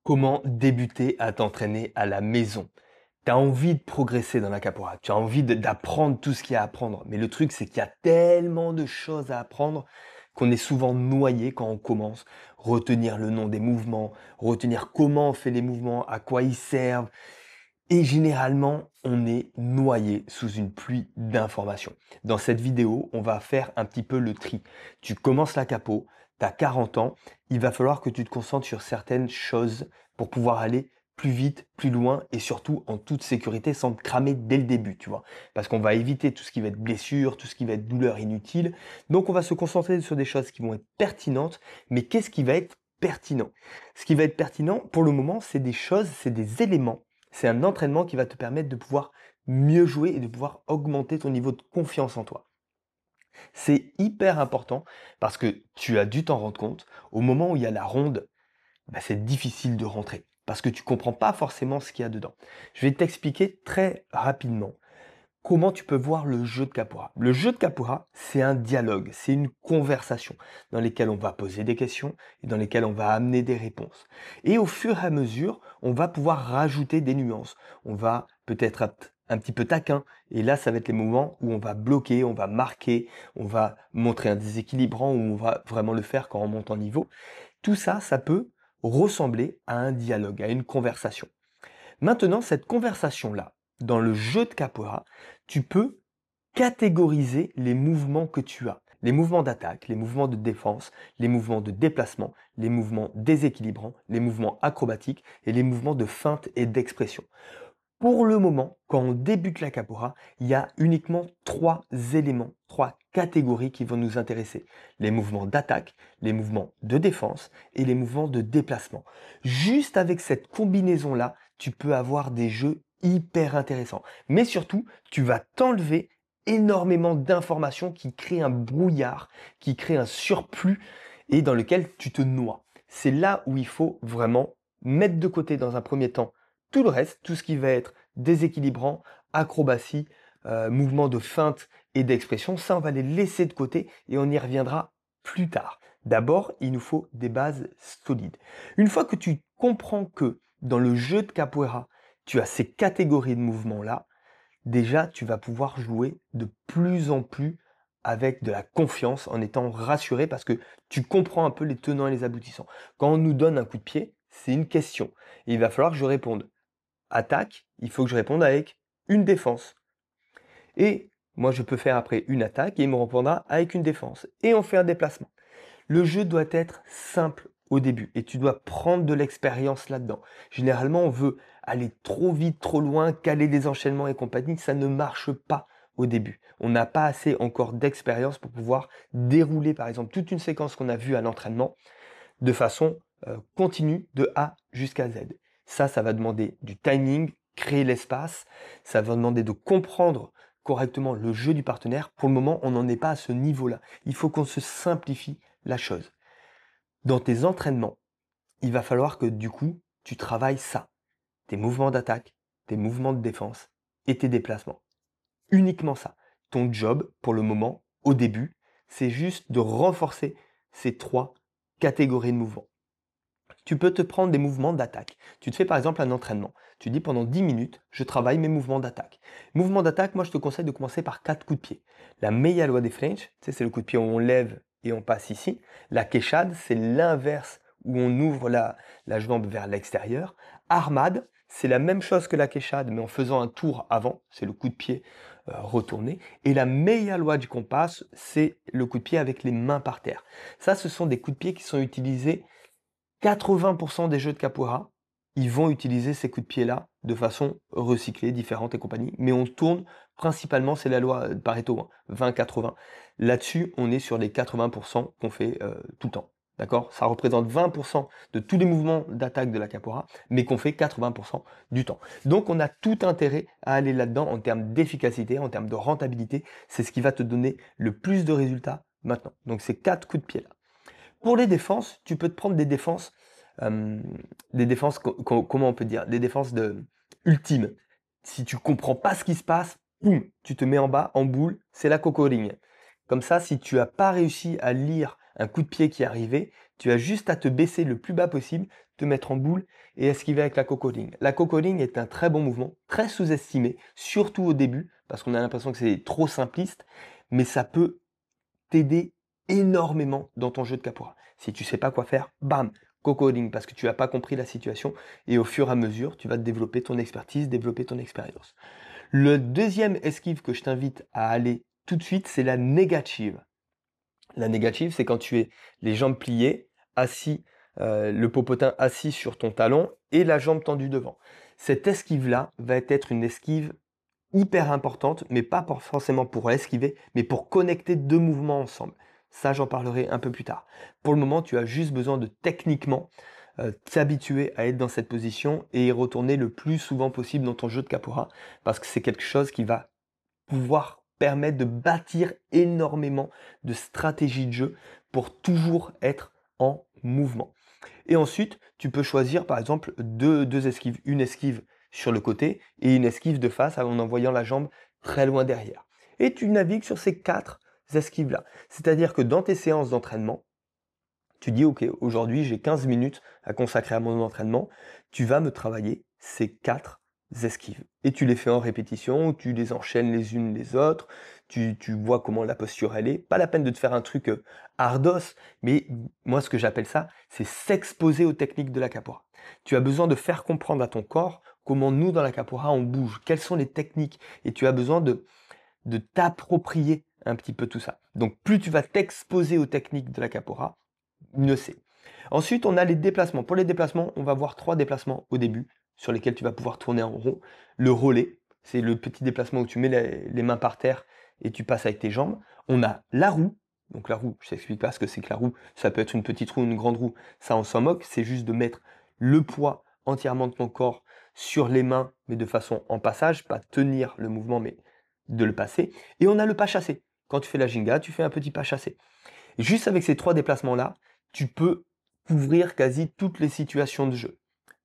Comment débuter à t'entraîner à la maison? Tu as envie de progresser dans la capoeira, tu as envie d'apprendre tout ce qu'il y a à apprendre. Mais le truc, c'est qu'il y a tellement de choses à apprendre qu'on est souvent noyé quand on commence. Retenir le nom des mouvements, retenir comment on fait les mouvements, à quoi ils servent. Et généralement, on est noyé sous une pluie d'informations. Dans cette vidéo, on va faire un petit peu le tri. Tu commences la capo, tu as 40 ans, il va falloir que tu te concentres sur certaines choses pour pouvoir aller plus vite, plus loin et surtout en toute sécurité sans te cramer dès le début, tu vois. Parce qu'on va éviter tout ce qui va être blessure, tout ce qui va être douleur inutile. Donc on va se concentrer sur des choses qui vont être pertinentes, mais qu'est-ce qui va être pertinent? Ce qui va être pertinent pour le moment, c'est des choses, c'est des éléments, c'est un entraînement qui va te permettre de pouvoir mieux jouer et de pouvoir augmenter ton niveau de confiance en toi. C'est hyper important parce que tu as dû t'en rendre compte, au moment où il y a la ronde, bah, c'est difficile de rentrer parce que tu comprends pas forcément ce qu'il y a dedans. Je vais t'expliquer très rapidement comment tu peux voir le jeu de capoeira. Le jeu de capoeira, c'est un dialogue, c'est une conversation dans lesquelles on va poser des questions et dans lesquelles on va amener des réponses. Et au fur et à mesure, on va pouvoir rajouter des nuances. On va peut-être être un petit peu taquin et là, ça va être les moments où on va bloquer, on va marquer, on va montrer un déséquilibrant ou on va vraiment le faire quand on monte en niveau. Tout ça, ça peut ressembler à un dialogue, à une conversation. Maintenant, cette conversation-là, dans le jeu de capoeira, tu peux catégoriser les mouvements que tu as. Les mouvements d'attaque, les mouvements de défense, les mouvements de déplacement, les mouvements déséquilibrants, les mouvements acrobatiques et les mouvements de feinte et d'expression. Pour le moment, quand on débute la capoeira, il y a uniquement trois éléments, trois catégories qui vont nous intéresser. Les mouvements d'attaque, les mouvements de défense et les mouvements de déplacement. Juste avec cette combinaison-là, tu peux avoir des jeux hyper intéressants. Mais surtout, tu vas t'enlever énormément d'informations qui créent un brouillard, qui créent un surplus et dans lequel tu te noies. C'est là où il faut vraiment mettre de côté dans un premier temps tout le reste, tout ce qui va être déséquilibrant, acrobatie, mouvement de feinte et d'expression, ça on va les laisser de côté et on y reviendra plus tard. D'abord, il nous faut des bases solides. Une fois que tu comprends que dans le jeu de capoeira, tu as ces catégories de mouvements-là, déjà tu vas pouvoir jouer de plus en plus avec de la confiance en étant rassuré parce que tu comprends un peu les tenants et les aboutissants. Quand on nous donne un coup de pied, c'est une question. Et il va falloir que je réponde attaque, il faut que je réponde avec une défense. Et moi, je peux faire après une attaque et il me répondra avec une défense. Et on fait un déplacement. Le jeu doit être simple au début et tu dois prendre de l'expérience là-dedans. Généralement, on veut aller trop vite, trop loin, caler des enchaînements et compagnie. Ça ne marche pas au début. On n'a pas assez encore d'expérience pour pouvoir dérouler, par exemple, toute une séquence qu'on a vue à l'entraînement de façon continue de A jusqu'à Z. Ça va demander du timing, créer l'espace, ça va demander de comprendre correctement le jeu du partenaire. Pour le moment, on n'en est pas à ce niveau-là. Il faut qu'on se simplifie la chose. Dans tes entraînements, il va falloir que du coup, tu travailles ça. Tes mouvements d'attaque, tes mouvements de défense et tes déplacements. Uniquement ça. Ton job, pour le moment, au début, c'est juste de renforcer ces trois catégories de mouvements. Tu peux te prendre des mouvements d'attaque. Tu te fais par exemple un entraînement. Tu dis pendant 10 minutes, je travaille mes mouvements d'attaque. Mouvement d'attaque, moi je te conseille de commencer par 4 coups de pied. La meia lua de French, tu sais, c'est le coup de pied où on lève et on passe ici. La quechade, c'est l'inverse où on ouvre la jambe vers l'extérieur. Armade, c'est la même chose que la quechade, mais en faisant un tour avant, c'est le coup de pied retourné. Et la meia lua du compas, c'est le coup de pied avec les mains par terre. Ça, ce sont des coups de pied qui sont utilisés 80% des jeux de capoeira, ils vont utiliser ces coups de pied-là de façon recyclée, différente et compagnie. Mais on tourne principalement, c'est la loi Pareto, hein, 20-80. Là-dessus, on est sur les 80% qu'on fait tout le temps. D'accord? Ça représente 20% de tous les mouvements d'attaque de la capoeira, mais qu'on fait 80% du temps. Donc on a tout intérêt à aller là-dedans en termes d'efficacité, en termes de rentabilité. C'est ce qui va te donner le plus de résultats maintenant. Donc ces 4 coups de pied-là. Pour les défenses, tu peux te prendre des défenses, comment on peut dire, des défenses ultimes. Si tu comprends pas ce qui se passe, boum, tu te mets en bas, en boule, c'est la cocorigne. Comme ça, si tu as pas réussi à lire un coup de pied qui est arrivé, tu as juste à te baisser le plus bas possible, te mettre en boule et esquiver avec la cocooning. La cocooning est un très bon mouvement, très sous-estimé, surtout au début, parce qu'on a l'impression que c'est trop simpliste, mais ça peut t'aider énormément dans ton jeu de capoeira. Si tu sais pas quoi faire, bam, cocooning, parce que tu n'as pas compris la situation, et au fur et à mesure, tu vas développer ton expertise, développer ton expérience. Le deuxième esquive que je t'invite à aller tout de suite, c'est la négative. La négative, c'est quand tu es les jambes pliées, assis, le popotin assis sur ton talon et la jambe tendue devant. Cette esquive-là va être une esquive hyper importante, mais pas forcément pour esquiver, mais pour connecter deux mouvements ensemble. Ça, j'en parlerai un peu plus tard. Pour le moment, tu as juste besoin de techniquement t'habituer à être dans cette position et y retourner le plus souvent possible dans ton jeu de capoeira, parce que c'est quelque chose qui va pouvoir permettre de bâtir énormément de stratégies de jeu pour toujours être en mouvement. Et ensuite, tu peux choisir par exemple deux esquives. Une esquive sur le côté et une esquive de face en envoyant la jambe très loin derrière. Et tu navigues sur ces quatre esquives-là. C'est-à-dire que dans tes séances d'entraînement, tu dis, OK, aujourd'hui j'ai 15 minutes à consacrer à mon entraînement, tu vas me travailler ces quatre esquives. Et tu les fais en répétition, tu les enchaînes les unes les autres, tu vois comment la posture elle est. Pas la peine de te faire un truc ardos, mais moi ce que j'appelle ça, c'est s'exposer aux techniques de la capoeira. Tu as besoin de faire comprendre à ton corps comment nous dans la capoeira on bouge, quelles sont les techniques, et tu as besoin de t'approprier un petit peu tout ça. Donc plus tu vas t'exposer aux techniques de la capoeira, mieux c'est. Ensuite, on a les déplacements. Pour les déplacements, on va voir 3 déplacements au début sur lesquels tu vas pouvoir tourner en rond. Le relais, c'est le petit déplacement où tu mets les mains par terre et tu passes avec tes jambes. On a la roue. Donc la roue, je t'explique pas ce que c'est que la roue. Ça peut être une petite roue, une grande roue. Ça, on s'en moque. C'est juste de mettre le poids entièrement de ton corps sur les mains, mais de façon en passage, pas tenir le mouvement, mais de le passer. Et on a le pas chassé. Quand tu fais la ginga, tu fais un petit pas chassé. Et juste avec ces 3 déplacements-là, tu peux couvrir quasi toutes les situations de jeu.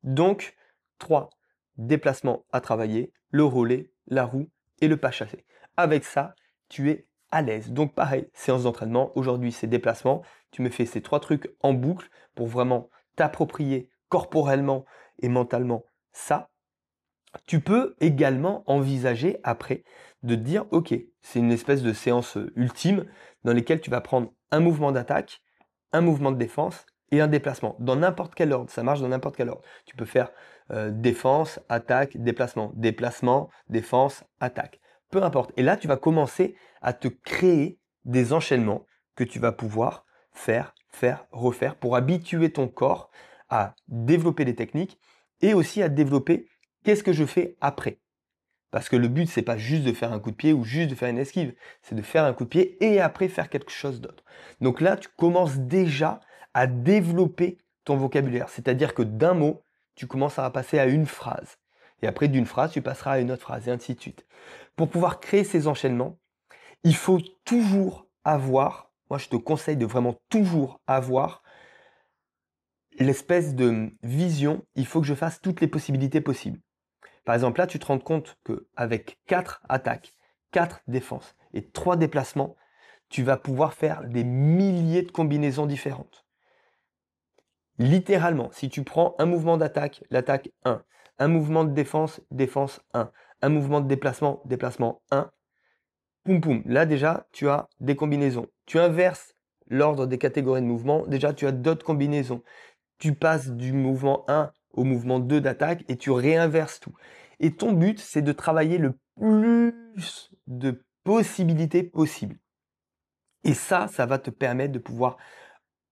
Donc, 3 déplacements à travailler, le relais, la roue et le pas chassé. Avec ça, tu es à l'aise. Donc pareil, séance d'entraînement, aujourd'hui c'est déplacement, tu me fais ces 3 trucs en boucle pour vraiment t'approprier corporellement et mentalement ça. Tu peux également envisager après de te dire, ok, c'est une espèce de séance ultime dans laquelle tu vas prendre un mouvement d'attaque, un mouvement de défense et un déplacement. Dans n'importe quel ordre, ça marche dans n'importe quel ordre. Tu peux faire défense, attaque, déplacement, déplacement, défense, attaque. Peu importe. Et là, tu vas commencer à te créer des enchaînements que tu vas pouvoir faire, refaire pour habituer ton corps à développer des techniques et aussi à développer qu'est-ce que je fais après. Parce que le but, c'est pas juste de faire un coup de pied ou juste de faire une esquive, c'est de faire un coup de pied et après faire quelque chose d'autre. Donc là, tu commences déjà à développer ton vocabulaire. C'est-à-dire que d'un mot, tu commences à passer à une phrase. Et après, d'une phrase, tu passeras à une autre phrase, et ainsi de suite. Pour pouvoir créer ces enchaînements, il faut toujours avoir, moi je te conseille de vraiment toujours avoir l'espèce de vision, il faut que je fasse toutes les possibilités possibles. Par exemple, là, tu te rends compte qu'avec 4 attaques, 4 défenses et 3 déplacements, tu vas pouvoir faire des milliers de combinaisons différentes. Littéralement, si tu prends un mouvement d'attaque, l'attaque 1, un mouvement de défense, défense 1, un mouvement de déplacement, déplacement 1, poum poum, là déjà, tu as des combinaisons. Tu inverses l'ordre des catégories de mouvements, déjà tu as d'autres combinaisons. Tu passes du mouvement 1 au mouvement 2 d'attaque et tu réinverses tout. Et ton but, c'est de travailler le plus de possibilités possibles. Et ça va te permettre de pouvoir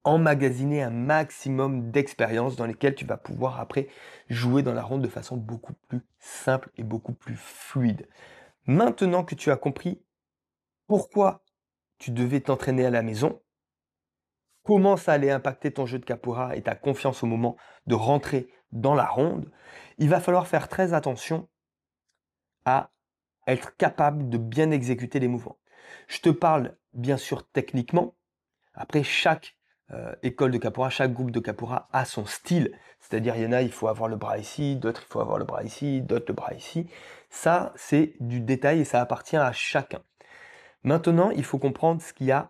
emmagasiner un maximum d'expériences dans lesquelles tu vas pouvoir après jouer dans la ronde de façon beaucoup plus simple et beaucoup plus fluide. Maintenant que tu as compris pourquoi tu devais t'entraîner à la maison, comment ça allait impacter ton jeu de capoeira et ta confiance au moment de rentrer dans la ronde, il va falloir faire très attention à être capable de bien exécuter les mouvements. Je te parle bien sûr techniquement. Après, chaque école de capoeira, chaque groupe de capoeira a son style. C'est-à-dire, il y en a, il faut avoir le bras ici, d'autres, il faut avoir le bras ici, d'autres, le bras ici. Ça, c'est du détail et ça appartient à chacun. Maintenant, il faut comprendre ce qu'il y a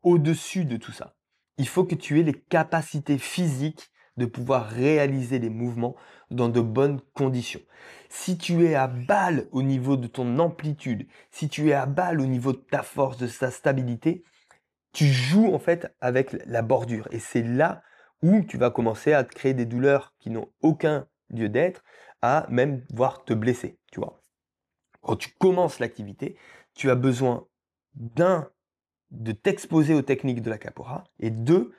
au-dessus de tout ça. il faut que tu aies les capacités physiques de pouvoir réaliser les mouvements dans de bonnes conditions. Si tu es à balle au niveau de ton amplitude, si tu es à balle au niveau de ta force, de ta stabilité, tu joues en fait avec la bordure. Et c'est là où tu vas commencer à te créer des douleurs qui n'ont aucun lieu d'être, à même voir te blesser, tu vois. Quand tu commences l'activité, tu as besoin d'un, de t'exposer aux techniques de la capoeira, et deux,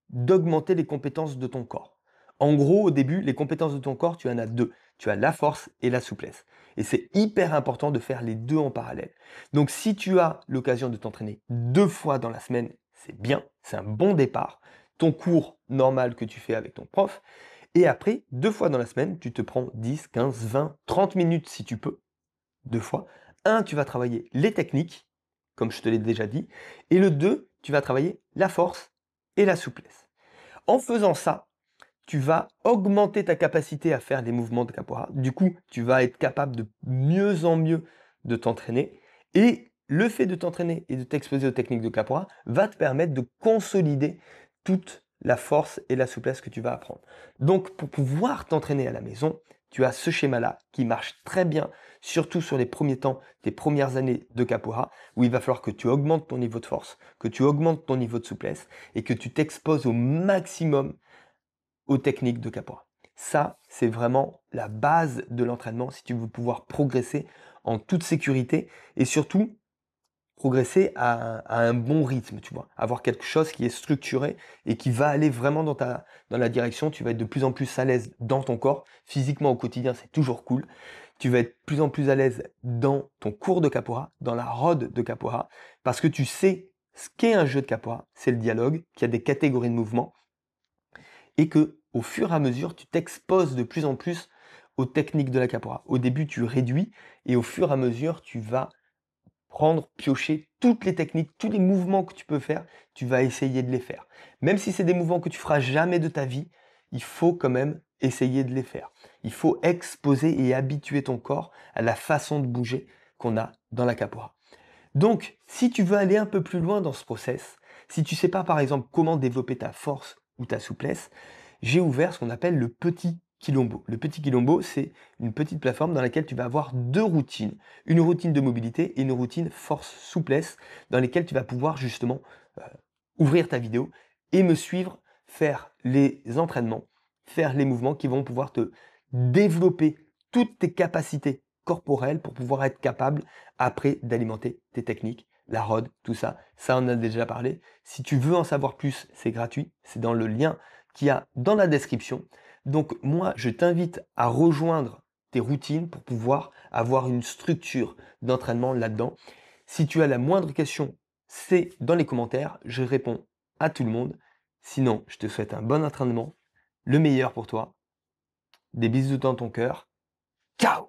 d'augmenter les compétences de ton corps. En gros, au début, les compétences de ton corps, tu en as deux. Tu as la force et la souplesse. Et c'est hyper important de faire les deux en parallèle. Donc si tu as l'occasion de t'entraîner 2 fois dans la semaine, c'est bien, c'est un bon départ. Ton cours normal que tu fais avec ton prof. Et après, 2 fois dans la semaine, tu te prends 10, 15, 20, 30 minutes si tu peux. 2 fois. Un, tu vas travailler les techniques, comme je te l'ai déjà dit. Et le 2, tu vas travailler la force et la souplesse. En faisant ça, tu vas augmenter ta capacité à faire les mouvements de capoeira. Du coup, tu vas être capable de mieux en mieux de t'entraîner. Et le fait de t'entraîner et de t'exposer aux techniques de capoeira va te permettre de consolider toute la force et la souplesse que tu vas apprendre. Donc, pour pouvoir t'entraîner à la maison, tu as ce schéma-là qui marche très bien, surtout sur les premiers temps, tes premières années de capoeira, où il va falloir que tu augmentes ton niveau de force, que tu augmentes ton niveau de souplesse et que tu t'exposes au maximum aux techniques de capoeira. Ça, c'est vraiment la base de l'entraînement si tu veux pouvoir progresser en toute sécurité et surtout progresser à un bon rythme, tu vois. Avoir quelque chose qui est structuré et qui va aller vraiment dans la direction. Tu vas être de plus en plus à l'aise dans ton corps. Physiquement au quotidien, c'est toujours cool. Tu vas être de plus en plus à l'aise dans ton cours de capoeira, dans la rod de capoeira, parce que tu sais ce qu'est un jeu de capoeira, c'est le dialogue, qu'il y a des catégories de mouvements et que au fur et à mesure, tu t'exposes de plus en plus aux techniques de la capoeira. Au début, tu réduis et au fur et à mesure, tu vas prendre, piocher toutes les techniques, tous les mouvements que tu peux faire, tu vas essayer de les faire. Même si c'est des mouvements que tu feras jamais de ta vie, il faut quand même essayer de les faire. Il faut exposer et habituer ton corps à la façon de bouger qu'on a dans la capoeira. Donc, si tu veux aller un peu plus loin dans ce process, si tu sais pas par exemple comment développer ta force ou ta souplesse, j'ai ouvert ce qu'on appelle le petit Quilombo. Le petit Quilombo, c'est une petite plateforme dans laquelle tu vas avoir 2 routines. Une routine de mobilité et une routine force-souplesse dans lesquelles tu vas pouvoir justement euh, ouvrir ta vidéo et me suivre, faire les entraînements, faire les mouvements qui vont pouvoir te développer toutes tes capacités corporelles pour pouvoir être capable après d'alimenter tes techniques, la rod, tout ça. Ça, on en a déjà parlé. Si tu veux en savoir plus, c'est gratuit. C'est dans le lien qu'il y a dans la description. Donc moi, je t'invite à rejoindre tes routines pour pouvoir avoir une structure d'entraînement là-dedans. Si tu as la moindre question, c'est dans les commentaires. Je réponds à tout le monde. Sinon, je te souhaite un bon entraînement, le meilleur pour toi. Des bisous dans ton cœur. Ciao!